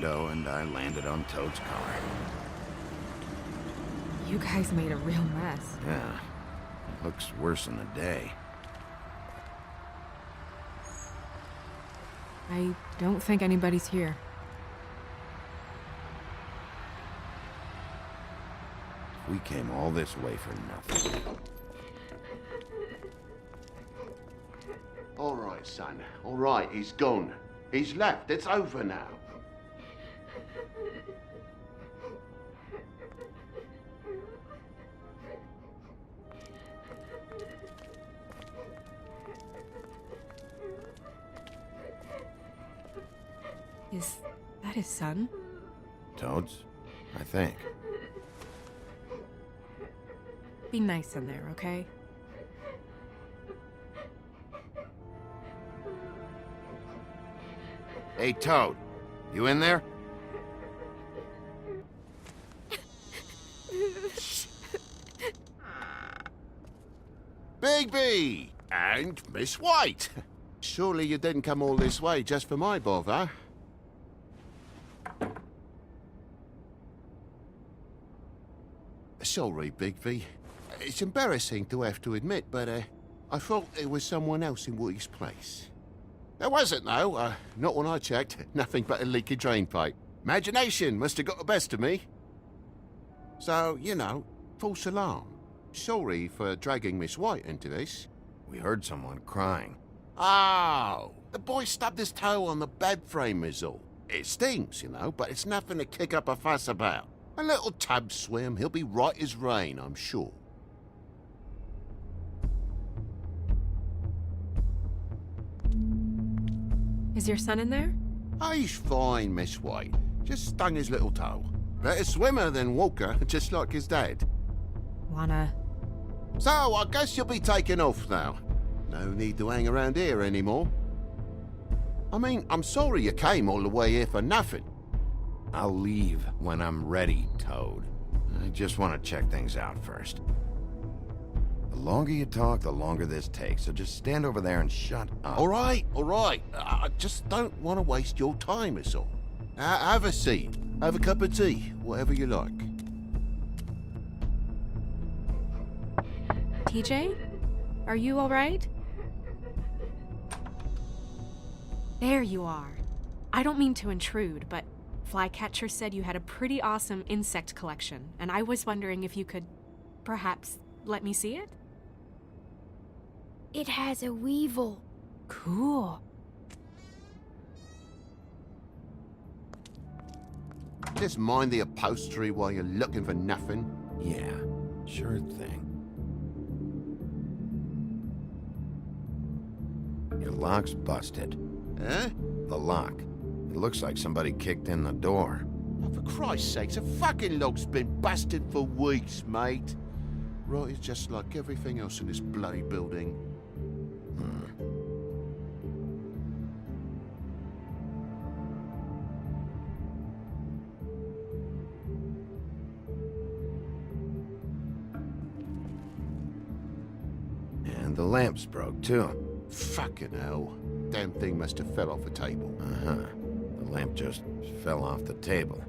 window and I landed on Toad's car. You guys made a real mess. Yeah, it looks worse in the day. I don't think anybody's here. We came all this way for nothing. All right, son. All right, he's gone. He's left. It's over now. Is that his son? Toad's? I think. Be nice in there, okay? Hey, Toad. You in there? Bigby! And Miss White! Surely you didn't come all this way just for my bother? Sorry, Bigby. It's embarrassing to have to admit, but I thought there was someone else in Woody's place. There wasn't, though. Not when I checked. Nothing but a leaky drain pipe. Imagination must have got the best of me. So, you know, false alarm. Sorry for dragging Miss White into this. We heard someone crying. Oh, the boy stubbed his toe on the bed frame is all. It stings, you know, but it's nothing to kick up a fuss about. A little tub swim, he'll be right as rain, I'm sure. Is your son in there? Oh, he's fine, Miss White. Just stung his little toe. Better swimmer than walker, just like his dad. Wanna... So, I guess you'll be taking off now. No need to hang around here anymore. I mean, I'm sorry you came all the way here for nothing. I'll leave when I'm ready, Toad. I just want to check things out first. The longer you talk, the longer this takes, so just stand over there and shut up. All right, all right. I just don't want to waste your time, is all. Have a seat. Have a cup of tea, whatever you like. TJ? Are you alright? There you are. I don't mean to intrude, but Flycatcher said you had a pretty awesome insect collection, and I was wondering if you could, perhaps, let me see it? It has a weevil. Cool. Just mind the upholstery while you're looking for nothing. Yeah, sure thing. Your lock's busted. Eh? The lock. It looks like somebody kicked in the door. Oh, for Christ's sakes, a fucking lock's been busted for weeks, mate. Right, it's just like everything else in this bloody building. And the lamp's broke, too. Fucking hell. Damn thing must have fell off a table. Uh-huh. The lamp just fell off the table.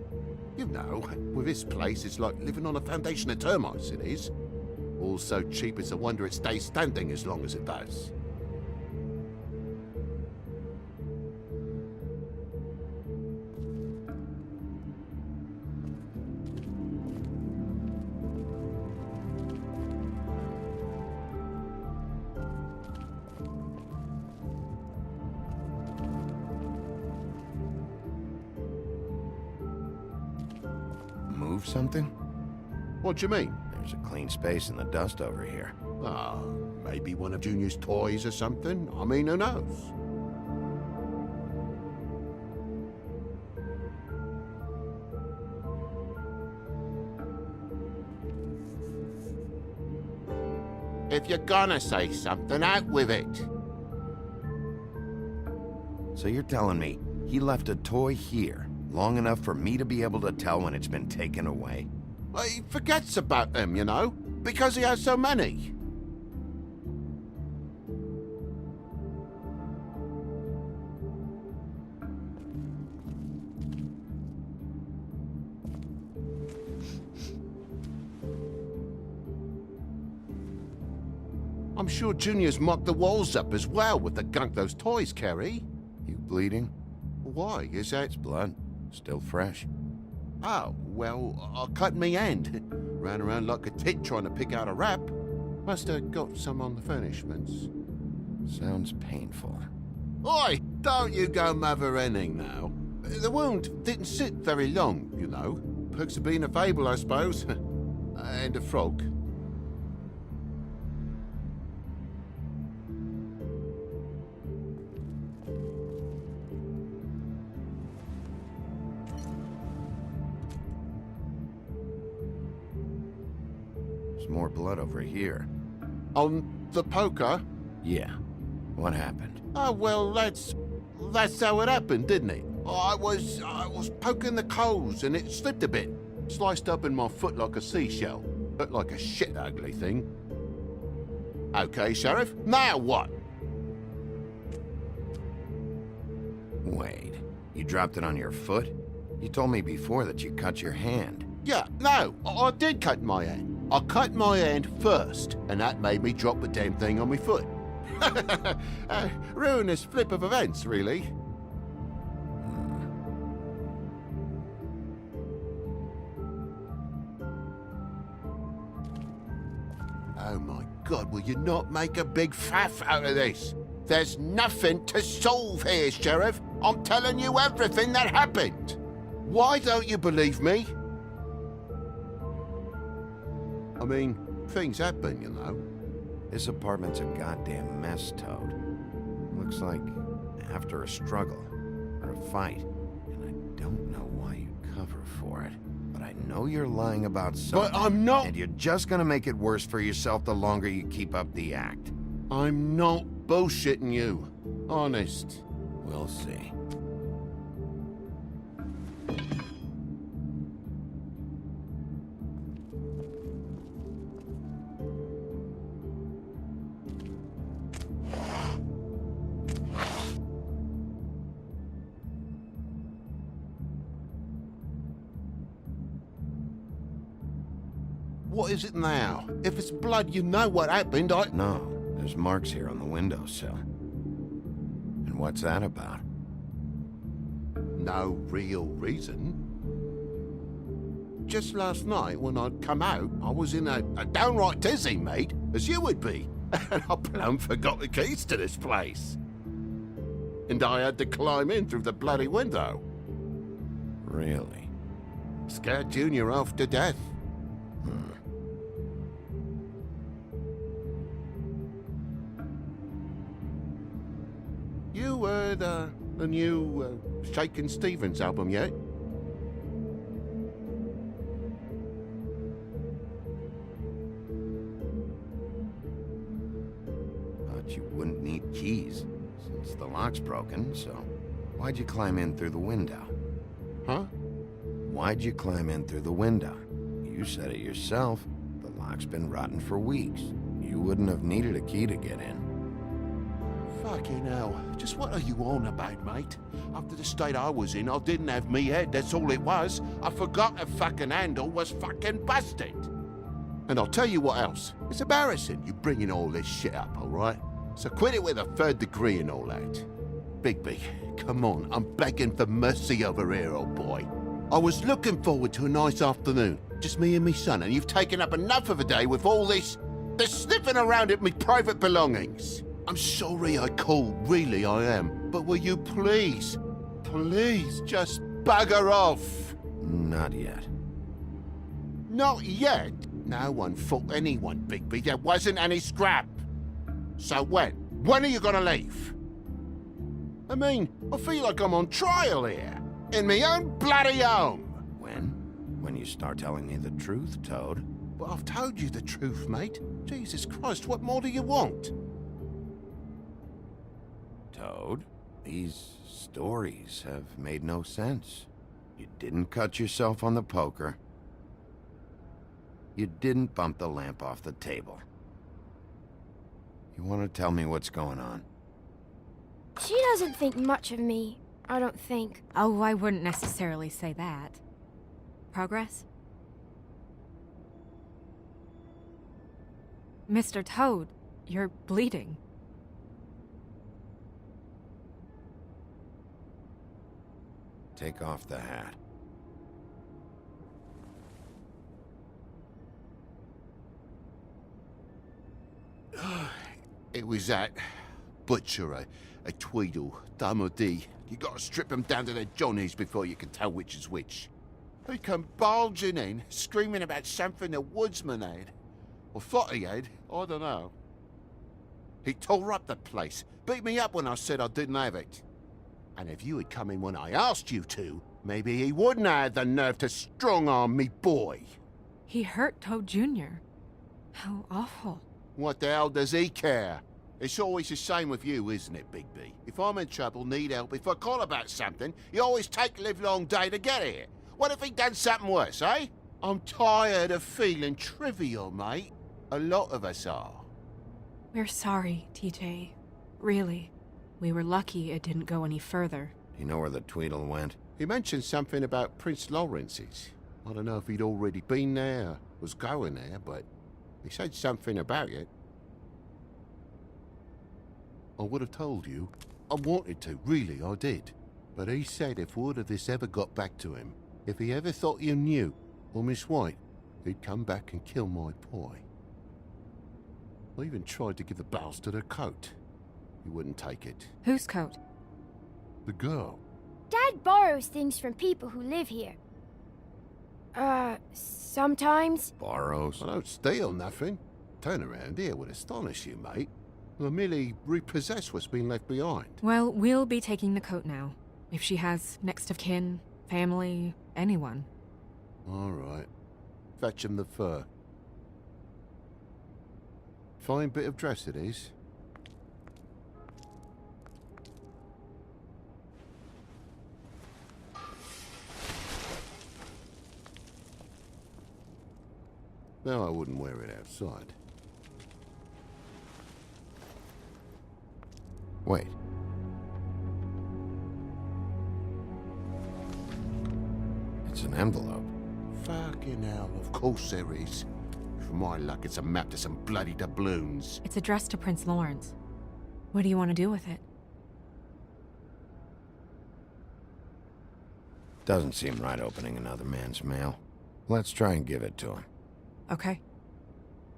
You know, with this place, it's like living on a foundation of termites, it is. All so cheap, it's a wonder it stays standing as long as it does. Move something? What do you mean? There's a clean space in the dust over here. Ah, maybe one of Junior's toys or something? I mean, who knows? If you're gonna say something, out with it. So you're telling me he left a toy here long enough for me to be able to tell when it's been taken away? Well, he forgets about them, you know, because he has so many. I'm sure Junior's mocked the walls up as well with the gunk those toys carry. You bleeding? Why, is that... It's blood. Still fresh. Oh, well, I cut me hand. Ran around like a tit trying to pick out a wrap. Must have got some on the furnishments. Sounds painful. Oi, don't you go mother-henning now. The wound didn't sit very long, you know. Perks of being a fable, I suppose. And a frog. There's more blood over here. On the poker? Yeah. What happened? Oh, well, that's how it happened, didn't it? I was poking the coals and it slipped a bit. Sliced up in my foot like a seashell. Looked like a shit ugly thing. Okay, Sheriff, now what? Wait, you dropped it on your foot? You told me before that you cut your hand. Yeah, no, I did cut my hand. I cut my hand first, and that made me drop the damn thing on my foot. Ruinous flip of events, really. Oh my God, will you not make a big faff out of this? There's nothing to solve here, Sheriff. I'm telling you everything that happened. Why don't you believe me? I mean, things happen, you know. This apartment's a goddamn mess, Toad. Looks like after a struggle or a fight. And I don't know why you cover for it, but I know you're lying about something. But I'm not. And you're just gonna make it worse for yourself the longer you keep up the act. I'm not bullshitting you. Honest. We'll see. What is it now? If it's blood, you know what happened. No, there's marks here on the windowsill. And what's that about? No real reason. Just last night, when I'd come out, I was in a downright dizzy, mate, as you would be. And I plumb forgot the keys to this place. And I had to climb in through the bloody window. Really? Scared Junior off to death. You heard the new Shakin' Stevens album yet? Thought you wouldn't need keys, since the lock's broken, so why'd you climb in through the window? Huh? Why'd you climb in through the window? You said it yourself. The lock's been rotten for weeks. You wouldn't have needed a key to get in. Fucking hell. Just what are you on about, mate? After the state I was in, I didn't have me head, that's all it was. I forgot the fucking handle was fucking busted. And I'll tell you what else. It's embarrassing you bringing all this shit up, all right? So quit it with a third degree and all that. Bigby, come on, I'm begging for mercy over here, old boy. I was looking forward to a nice afternoon, just me and me son, and you've taken up enough of a day with all this sniffing around at me private belongings. I'm sorry I called, really I am. But will you please just bugger off? Not yet. Not yet? No one fought anyone, Bigby. There wasn't any scrap. So when? When are you gonna leave? I mean, I feel like I'm on trial here. In my own bloody home. When? When you start telling me the truth, Toad. But I've told you the truth, mate. Jesus Christ, what more do you want? Toad, these stories have made no sense. You didn't cut yourself on the poker. You didn't bump the lamp off the table. You want to tell me what's going on? She doesn't think much of me, I don't think. Oh, I wouldn't necessarily say that. Progress? Mr. Toad, You're bleeding. Take off the hat. It was that butcher, a Tweedle, Dumody. You gotta strip them down to their johnnies before you can tell which is which. He come bulging in, screaming about something the woodsman had. Or thought he had, I don't know. He tore up the place, beat me up when I said I didn't have it. And if you had come in when I asked you to, maybe he wouldn't have had the nerve to strong-arm me boy. He hurt Toad Jr. How awful. What the hell does he care? It's always the same with you, isn't it, Bigby? If I'm in trouble, need help, if I call about something, you always take a livelong day to get here. What if he'd done something worse, eh? I'm tired of feeling trivial, mate. A lot of us are. We're sorry, TJ. Really. We were lucky it didn't go any further. You know where the Tweedle went? He mentioned something about Prince Lawrence's. I don't know if he'd already been there, or was going there, but he said something about it. I would have told you. I wanted to, really, I did. But he said if word of this ever got back to him, if he ever thought you knew, or Miss White, he'd come back and kill my boy. I even tried to give the bastard a coat. He wouldn't take it. Whose coat? The girl. Dad borrows things from people who live here. Sometimes. Borrows. I don't steal nothing. Turn around here would astonish you, mate. I merely repossess what's been left behind. Well, we'll be taking the coat now. If she has next of kin, family, anyone. All right. Fetch him the fur. Fine bit of dress it is. No, I wouldn't wear it outside. Wait. It's an envelope. Fucking hell, of course there is. For my luck, it's a map to some bloody doubloons. It's addressed to Prince Lawrence. What do you want to do with it? Doesn't seem right opening another man's mail. Let's try and give it to him. Okay.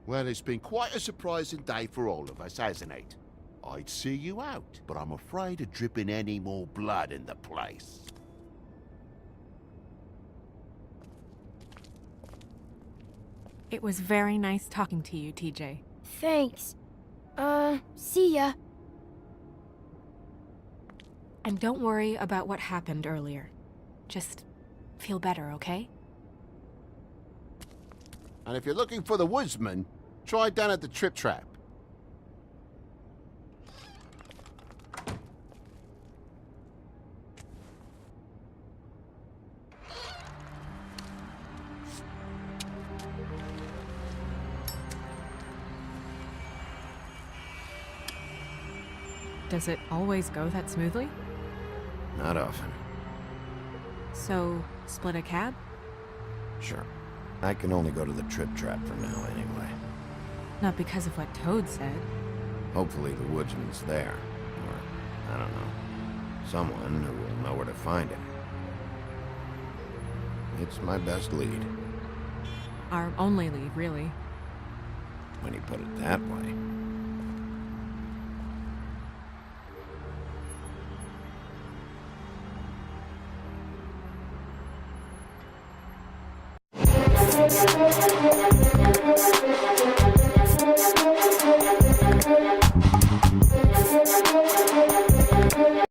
Well, it's been quite a surprising day for all of us, hasn't it? I'd see you out, but I'm afraid of dripping any more blood in the place. It was very nice talking to you, TJ. Thanks. See ya. And don't worry about what happened earlier. Just feel better, okay? And if you're looking for the woodsman, try down at the Trip Trap. Does it always go that smoothly? Not often. So, split a cab? Sure. I can only go to the Trip Trap for now, anyway. Not because of what Toad said. Hopefully the woodsman's there. Or, I don't know, someone who will know where to find him. It's my best lead. Our only lead, really. When you put it that way.